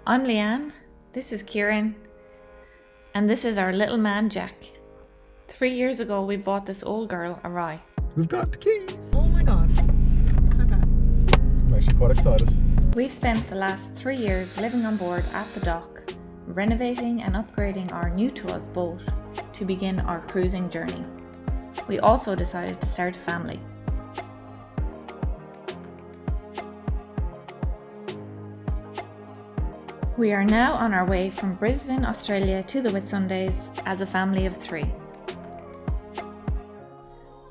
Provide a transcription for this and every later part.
I'm Leeann, this is Kieran, and this is our little man Jack. 3 years ago we bought this old girl a rye. We've got the keys! Oh my god. I'm actually quite excited. We've spent the last 3 years living on board at the dock, renovating and upgrading our new to us boat to begin our cruising journey. We also decided to start a family. We are now on our way from Brisbane, Australia to the Whitsundays as a family of 3.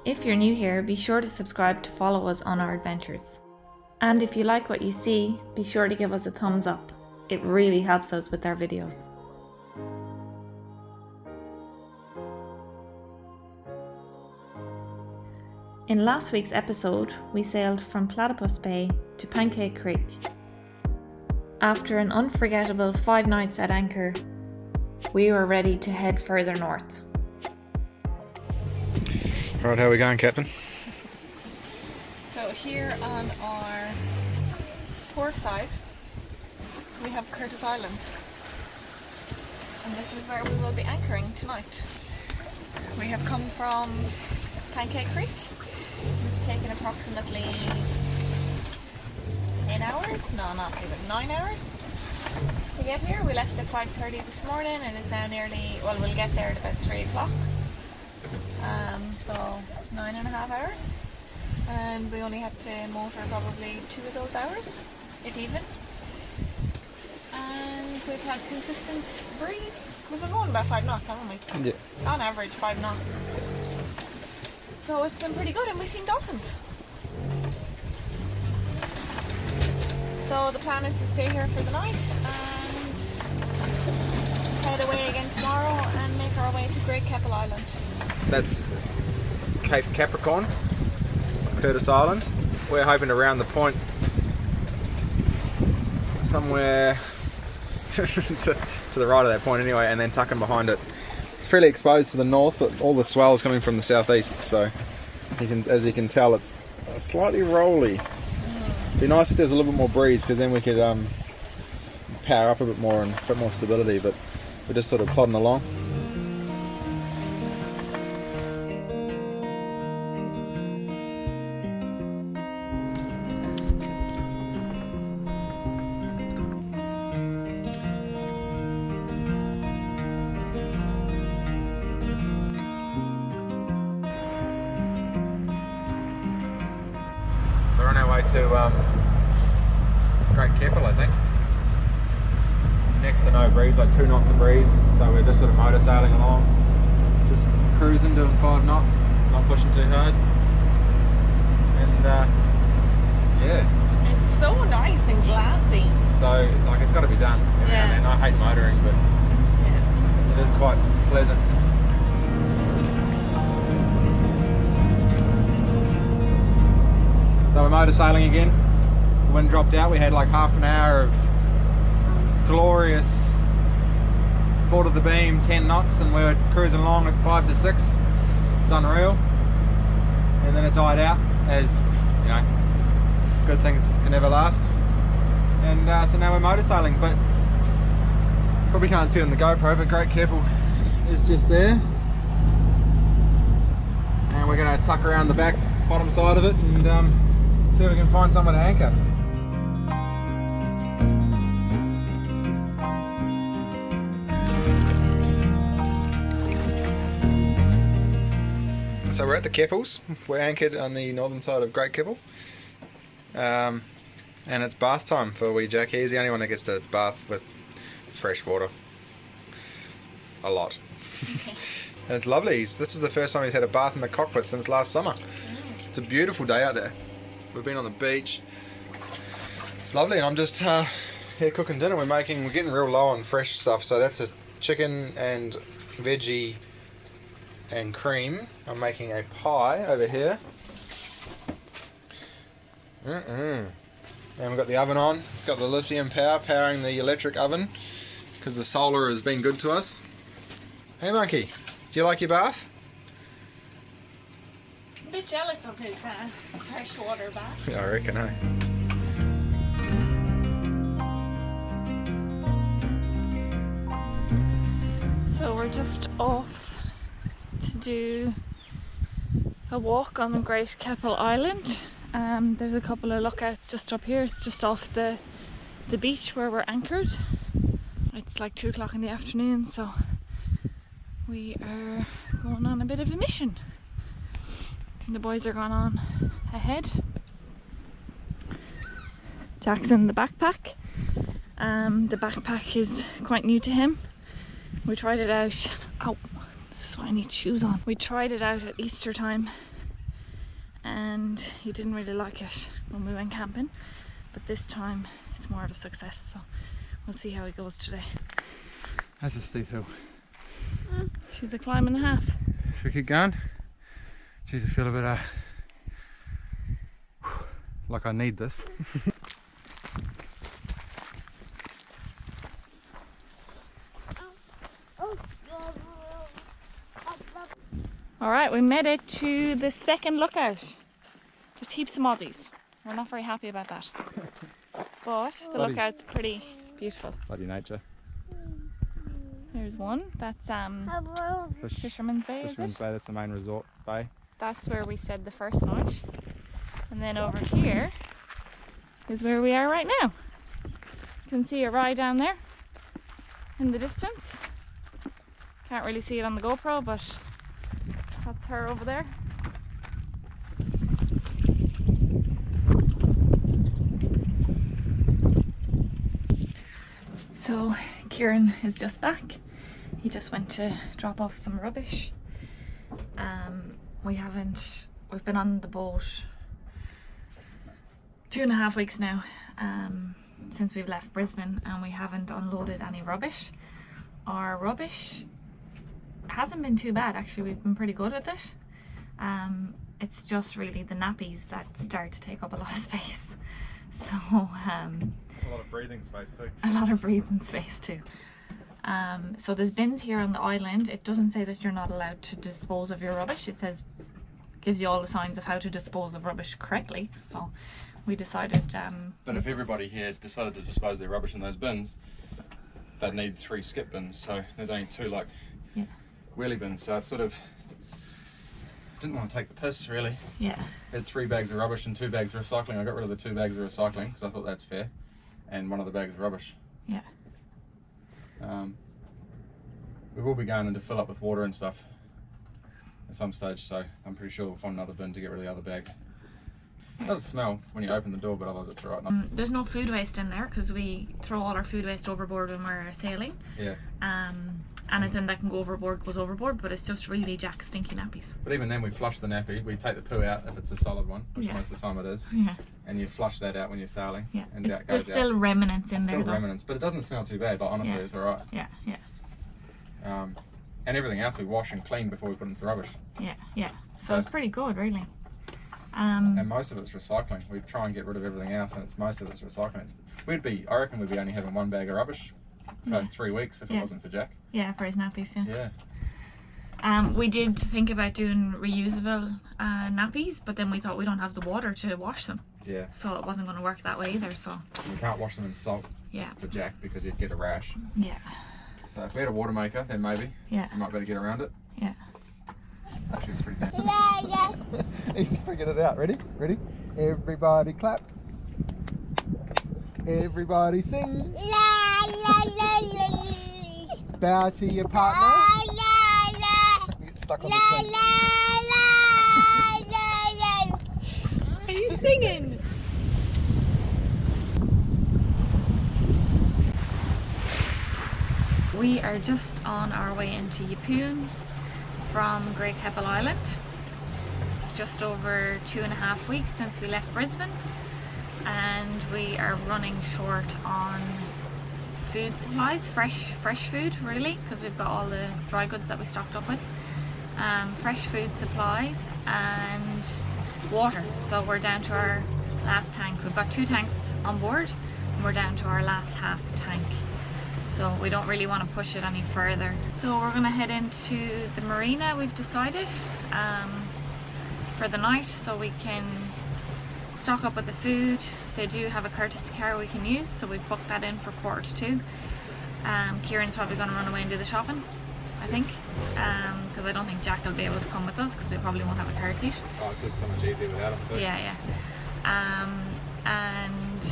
If you're new here, be sure to subscribe to follow us on our adventures. And if you like what you see, be sure to give us a thumbs up. It really helps us with our videos. In last week's episode, we sailed from Platypus Bay to Pancake Creek. After an unforgettable 5 nights at anchor, we were ready to head further north. Right, how are we going, Captain? So here on our port side, we have Curtis Island. And this is where we will be anchoring tonight. We have come from Pancake Creek. It's taken approximately 10 hours? No, not even 9 hours to get here. We left at 5:30 this morning and it's now nearly, well, we'll get there at about 3 o'clock. So 9.5 hours. And we only had to motor probably 2 of those hours, if even. And we've had consistent breeze. We've been going about 5 knots, haven't we? Yeah. On average, 5 knots. So it's been pretty good, and we've seen dolphins. So the plan is to stay here for the night and head away again tomorrow and make our way to Great Keppel Island. That's Cape Capricorn, Curtis Island. We're hoping to round the point somewhere to the right of that point anyway, and then tuck in behind it. It's fairly exposed to the north, but all the swell is coming from the southeast, so as you can tell, it's slightly rolly. It'd be nice if there's a little bit more breeze, because then we could power up a bit more and a bit more stability, but we're just sort of plodding along. So we're on our way to Great Keppel, I think. Next to no breeze, like 2 knots of breeze, so we're just sort of motor sailing along, just cruising, doing 5 knots, not pushing too hard. And yeah. It's so nice and glassy. So, like, it's got to be done. Yeah. And I hate motoring, but Yeah. it is quite pleasant. So we're motor sailing again. The wind dropped out. We had like half an hour of glorious 4 to the beam, 10 knots, and we were cruising along at 5 to 6. It's unreal. And then it died out, as you know, good things can never last. And so now we're motor sailing, but probably can't see it on the GoPro, but Great Keppel is just there. And we're going to tuck around the back bottom side of it and see if we can find somewhere to anchor. So we're at the Keppels. We're anchored on the northern side of Great Keppel. And it's bath time for wee Jack. He's the only one that gets to bath with fresh water. A lot. And it's lovely. This is the first time he's had a bath in the cockpit since last summer. It's a beautiful day out there. We've been on the beach. It's lovely, and I'm just here cooking dinner. We're getting real low on fresh stuff, so that's a chicken and veggie and cream. I'm making a pie over here. And we've got the oven on. Got the lithium power powering the electric oven because the solar has been good to us. Hey monkey, do you like your bath? A bit jealous of his freshwater bath. Yeah, I reckon, eh? we're just off to do a walk on the Great Keppel Island. There's a couple of lookouts just up here. It's just off the beach where we're anchored. It's like 2 o'clock in the afternoon, so we are going on a bit of a mission. The boys are going on ahead. Jack's in the backpack. The backpack is quite new to him. We tried it out. Oh, this is why I need shoes on. We tried it out at Easter time and he didn't really like it when we went camping. But this time it's more of a success, so we'll see how it goes today. That's a steep hill. She's a climb and a half. Should we keep going? Jeez, I feel a bit like I need this. Alright, we made it to the second lookout. There's heaps of mozzies. We're not very happy about that. But the lookout's pretty beautiful. Bloody nature. There's one. That's Fisherman's Bay, Fisherman's Bay, that's the main resort bay. That's where we stayed the first night. And then over here is where we are right now. You can see a rye down there in the distance. Can't really see it on the GoPro, but that's her over there. So Kieran is just back. He just went to drop off some rubbish. We've been on the boat 2.5 weeks now, since we've left Brisbane, and we haven't unloaded any rubbish. Our rubbish hasn't been too bad actually, we've been pretty good with it. It's just really the nappies that start to take up a lot of space. So a lot of breathing space too. A lot of breathing space too. So there's bins here on the island. It doesn't say that you're not allowed to dispose of your rubbish. It says, gives you all the signs of how to dispose of rubbish correctly. So we decided but if everybody here decided to dispose their rubbish in those bins, they'd need 3 skip bins, so there's only 2 like wheelie bins, so it's sort of, didn't want to take the piss really. Yeah. I had 3 bags of rubbish and 2 bags of recycling. I got rid of the 2 bags of recycling because I thought that's fair, and 1 of the bags of rubbish. Yeah. We will be going in to fill up with water and stuff at some stage, so I'm pretty sure we'll find another bin to get rid of the other bags. It doesn't smell when you open the door, but otherwise it's alright. There's no food waste in there because we throw all our food waste overboard when we're sailing. Yeah. Anything that can go overboard goes overboard, but it's just really Jack's stinky nappies. But even then we flush the nappy, we take the poo out if it's a solid one, which most of the time it is. Yeah. And you flush that out when you're sailing. Yeah. And that There's goes still out. remnants in there Still remnants, but it doesn't smell too bad, but honestly it's alright. Yeah, yeah. And everything else we wash and clean before we put into the rubbish. Yeah, yeah. So it's pretty good really. And most of it's recycling. We try and get rid of everything else, and most of it's recycling. I reckon we'd be only having 1 bag of rubbish for 3 weeks if it wasn't for Jack. Yeah, for his nappies, Yeah. We did think about doing reusable nappies, but then we thought we don't have the water to wash them. Yeah. So it wasn't going to work that way either, so. You can't wash them in salt for Jack because you'd get a rash. Yeah. So if we had a water maker, then maybe. Yeah. We might be able to get around it. Yeah. Actually, it's pretty nice. He's figured it out. Ready? Ready? Everybody clap. Everybody sing. Bow to your partner. Get stuck on the sink. Are you singing? We are just on our way into Yeppoon from Great Keppel Island. It's just over 2.5 weeks since we left Brisbane, and we are running short on food supplies, fresh food really, because we've got all the dry goods that we stocked up with. Fresh food supplies and water. So we're down to our last tank. We've got 2 tanks on board and we're down to our last half tank. So we don't really want to push it any further. So we're going to head into the marina, we've decided, for the night, so we can stock up with the food. They do have a courtesy car we can use, so we've booked that in for 1:45. Kieran's probably going to run away and do the shopping. I think, because I don't think Jack will be able to come with us because we probably won't have a car seat. Oh, it's just so much easier without him too. Yeah. And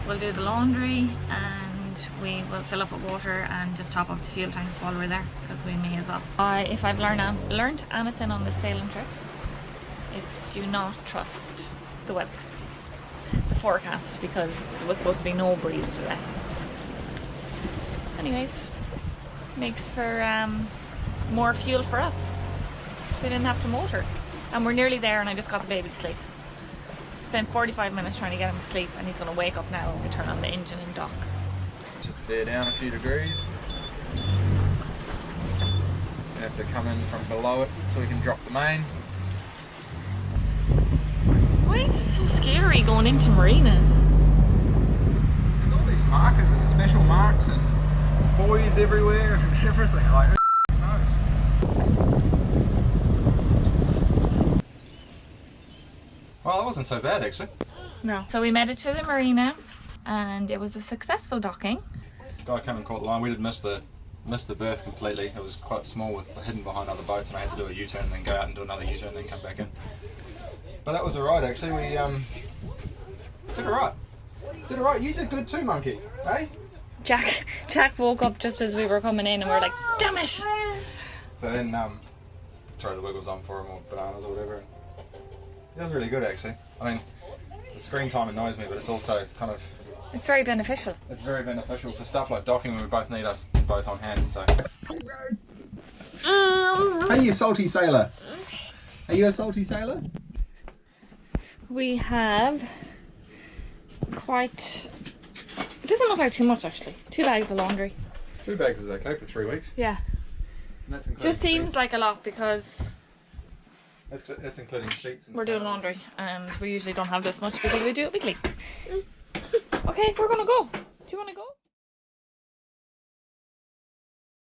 we'll do the laundry, and we will fill up with water and just top up the fuel tanks while we're there, because we may as well. If I've learned anything on this sailing trip, it's do not trust the weather, the forecast, because there was supposed to be no breeze today. Anyways, makes for more fuel for us. We didn't have to motor, and we're nearly there, and I just got the baby to sleep. Spent 45 minutes trying to get him to sleep, and he's going to wake up now when we turn on the engine and dock. Just bear down a few degrees. We have to come in from below it so we can drop the main. Why is it so scary going into marinas? There's all these markers and special marks and buoys everywhere and everything. Like, who knows? Well, that wasn't so bad actually. No. So we made it to the marina, and it was a successful docking. Guy came and caught the line. We did miss the berth completely. It was quite small, hidden behind other boats, and I had to do a U-turn and then go out and do another U-turn and then come back in. But that was alright actually. We did alright. Did alright. You did good too, Monkey. Eh? Jack woke up just as we were coming in, and we were like, damn it! So then throw the wiggles on for him, or bananas or whatever. It was really good actually. I mean, the screen time annoys me, but it's also kind of... It's very beneficial. It's very beneficial for stuff like docking when we both need us both on hand, so... Hey, you salty sailor! Are you a salty sailor? We have quite... It doesn't look like too much actually. 2 bags of laundry. 2 bags is okay for 3 weeks. Yeah. And that's including Just seems sheets. like a lot because That's including sheets. And we're doing laundry, and we usually don't have this much because we do it weekly. Okay, we're gonna go. Do you want to go?